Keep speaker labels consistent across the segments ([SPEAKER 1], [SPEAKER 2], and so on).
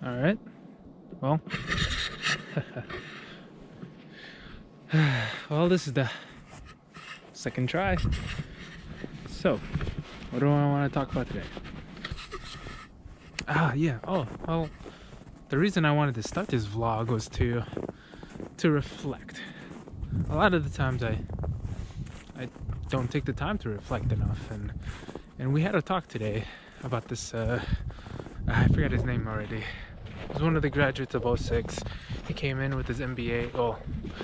[SPEAKER 1] All right. Well, well, this is the second try. So, what do I want to talk about today? Yeah. Oh, well, the reason I wanted to start this vlog was to reflect. A lot of the times I don't take the time to reflect enough, and we had a talk today about this. I forget his name already. It was one of the graduates of 06. He came in with his MBA. Well,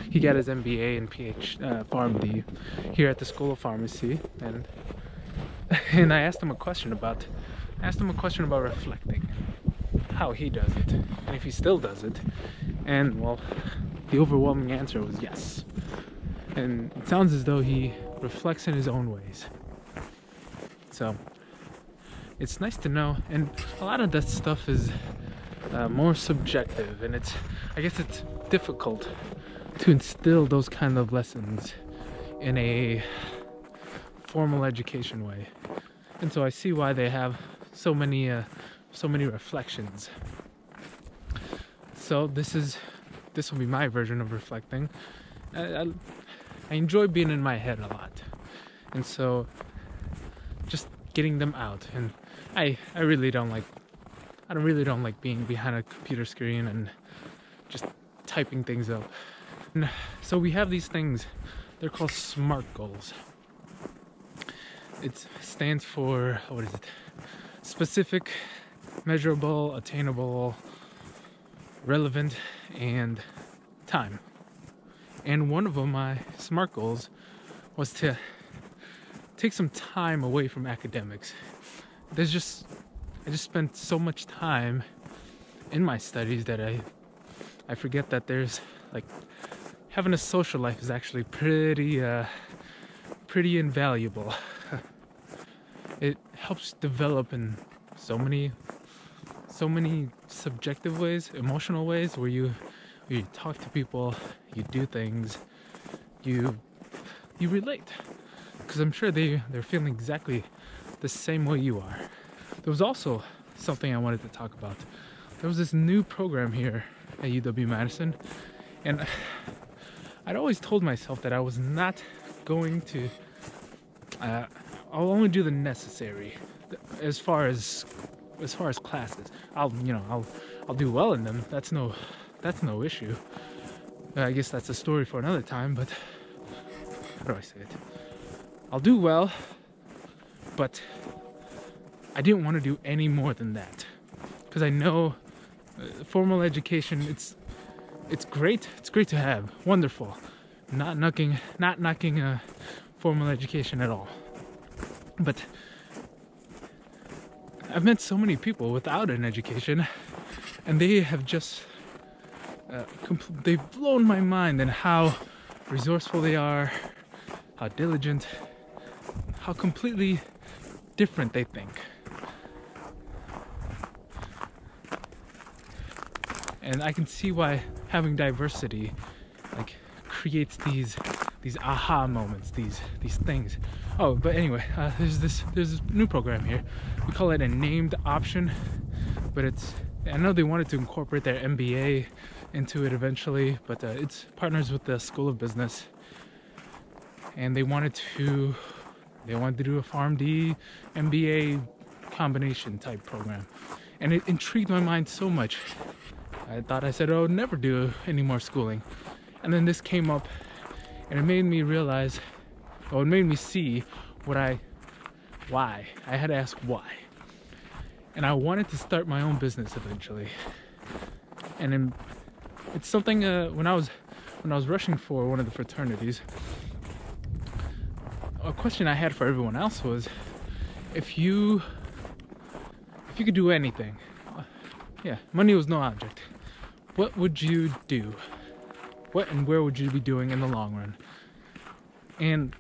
[SPEAKER 1] he got his MBA and PharmD here at the School of Pharmacy, and I asked him a question about reflecting, how he does it, and if he still does it. And well, the overwhelming answer was yes. And it sounds as though he reflects in his own ways. So it's nice to know, and a lot of that stuff is more subjective, and I guess it's difficult to instill those kind of lessons in a formal education way. And so I see why they have so many reflections. So this will be my version of reflecting. I enjoy being in my head a lot, and so just getting them out. And I really don't like being behind a computer screen and just typing things up. And so we have these things. They're called SMART goals. It stands for, what is it? Specific, measurable, attainable, relevant, and time. And one of them, my SMART goals, was to take some time away from academics. I just spent so much time in my studies that I forget that there's, like, having a social life is actually pretty invaluable. It helps develop in so many subjective ways, emotional ways, where you talk to people, you do things, you relate, because I'm sure they're feeling exactly the same way you are. There was also something I wanted to talk about. There was this new program here at UW-Madison, and I'd always told myself that I was not going to. I'll only do the necessary as far as classes. I'll do well in them. That's no issue. I guess that's a story for another time. But how do I say it? I'll do well, but I didn't want to do any more than that, because I know formal education. It's great. It's great to have. Wonderful. Not knocking formal education at all. But I've met so many people without an education, and they have just they've blown my mind in how resourceful they are, how diligent, how completely different they think. And I can see why having diversity, like, creates these aha moments, these things. Oh, but anyway, there's this new program here. We call it a named option, but I know they wanted to incorporate their MBA into it eventually, but it's partners with the School of Business, and they wanted to do a PharmD MBA combination type program, and it intrigued my mind so much. I said I would never do any more schooling, and then this came up, and it made me realize, it made me see why. I had to ask why. And I wanted to start my own business eventually. And then it's something, when I was rushing for one of the fraternities, a question I had for everyone else was, if you could do anything, money was no object, what would you do? What and where would you be doing in the long run? And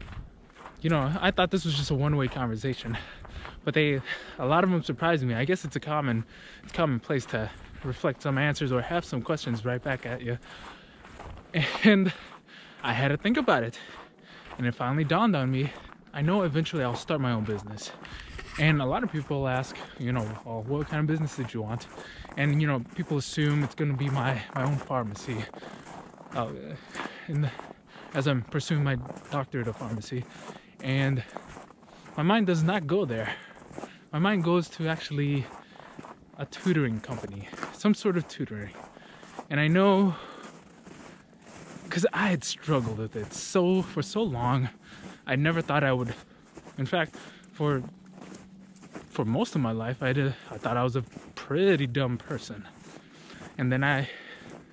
[SPEAKER 1] I thought this was just a one-way conversation, but a lot of them surprised me. I guess it's commonplace to reflect some answers or have some questions right back at you. And I had to think about it, and it finally dawned on me. I know eventually I'll start my own business, And a lot of people ask, well, what kind of business did you want? And people assume it's going to be my own pharmacy. Uh, as I'm pursuing my doctorate of pharmacy, and my mind does not go there. My mind goes to actually a tutoring company, some sort of tutoring. And I know, because I had struggled with it for so long. I never thought I would. In fact, for most of my life, I thought I was a pretty dumb person. And then I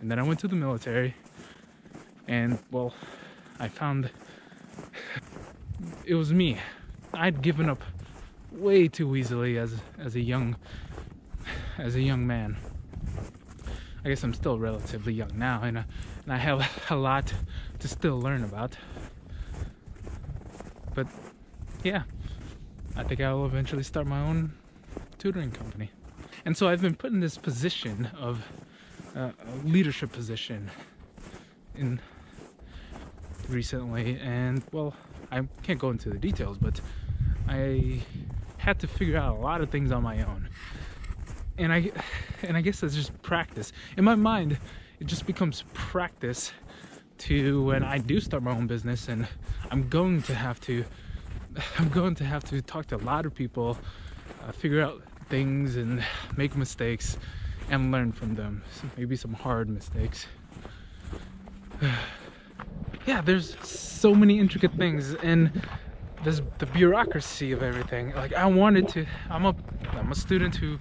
[SPEAKER 1] went to the military, and well, I found it was me. I'd given up way too easily as a young man. I guess I'm still relatively young now, and I have a lot to still learn about. But yeah, I think I will eventually start my own tutoring company. And so I've been put in this position of a leadership position in recently, and well, I can't go into the details, but I had to figure out a lot of things on my own. And I guess that's just practice. In my mind, it just becomes practice to when I do start my own business, and I'm going to have to talk to a lot of people, figure out things and make mistakes and learn from them. So maybe some hard mistakes. Yeah, there's so many intricate things, and there's the bureaucracy of everything. Like I'm a student who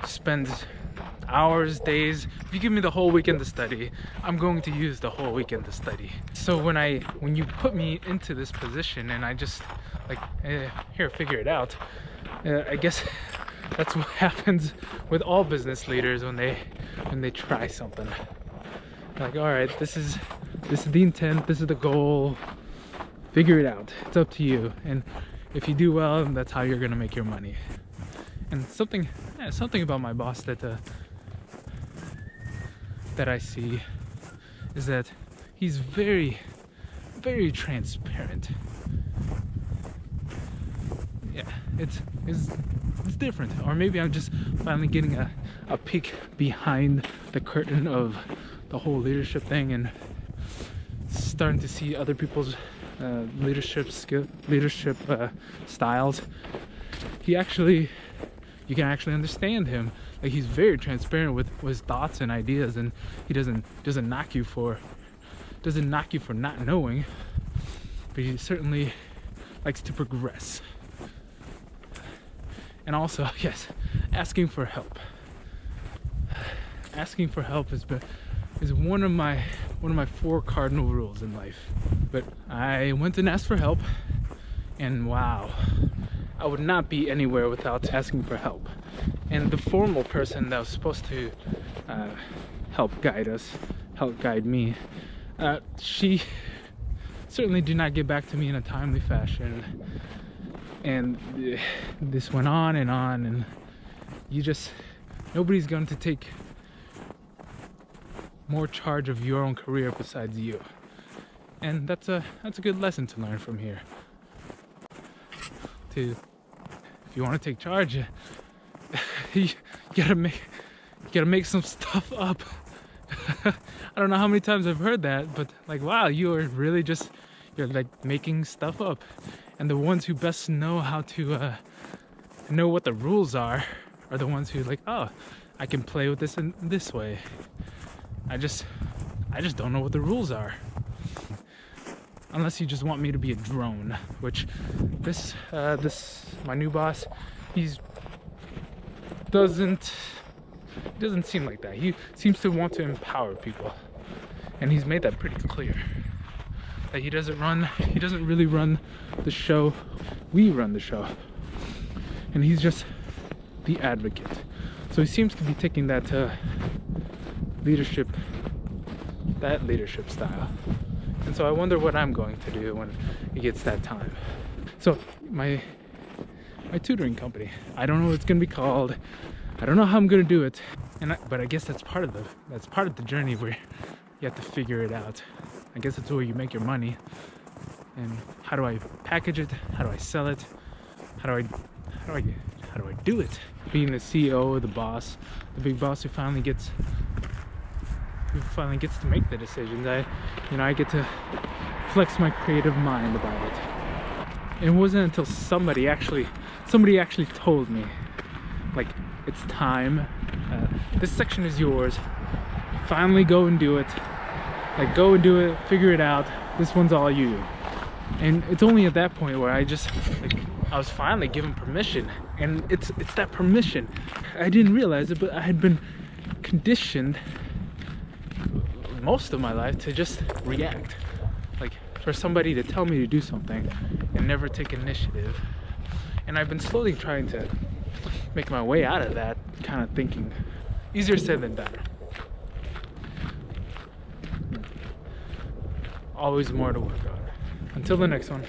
[SPEAKER 1] spends hours, days. If you give me the whole weekend to study, I'm going to use the whole weekend to study. So when you put me into this position and I just like, here, figure it out. I guess that's what happens with all business leaders when they try something. Like, all right, this is the intent, this is the goal. Figure it out. It's up to you. And if you do well, that's how you're gonna make your money. And something about my boss that I see is that he's very, very transparent. Yeah, it's different. Or maybe I'm just finally getting a peek behind the curtain of the whole leadership thing and starting to see other people's leadership styles. You can actually understand him. Like, he's very transparent with his thoughts and ideas, and he doesn't knock you for not knowing, but he certainly likes to progress. And also, yes, asking for help. Asking for help is one of my 4 cardinal rules in life. But I went and asked for help, and wow, I would not be anywhere without asking for help. And the formal person that was supposed to help guide me, she certainly did not get back to me in a timely fashion. And this went on, and nobody's going to take more charge of your own career besides you. And that's a good lesson to learn from here. If you want to take charge, you gotta make some stuff up. I don't know how many times I've heard that, but like, wow, you're like making stuff up. And the ones who best know how to know what the rules are the ones who like, oh, I can play with this in this way. I just don't know what the rules are. Unless you just want me to be a drone, which this my new boss, doesn't seem like that. He seems to want to empower people, and he's made that pretty clear. That he doesn't really run the show. We run the show, and he's just the advocate. So he seems to be taking that leadership style. And so I wonder what I'm going to do when it gets that time. So my tutoring company, I don't know what it's gonna be called. I don't know how I'm gonna do it. But I guess that's part of the journey where you have to figure it out. I guess that's where you make your money. And how do I package it? How do I sell it? How do I how do I do it? Being the CEO, the boss, the big boss who finally gets to make the decisions. I get to flex my creative mind about it. It wasn't until somebody actually told me, like, it's time. This section is yours. Finally go and do it. Like, go and do it, figure it out. This one's all you. And it's only at that point where I was finally given permission. And it's that permission. I didn't realize it, but I had been conditioned most of my life to just react. Like, for somebody to tell me to do something and never take initiative. And I've been slowly trying to make my way out of that kind of thinking. Easier said than done. Always more to work on. Until the next one.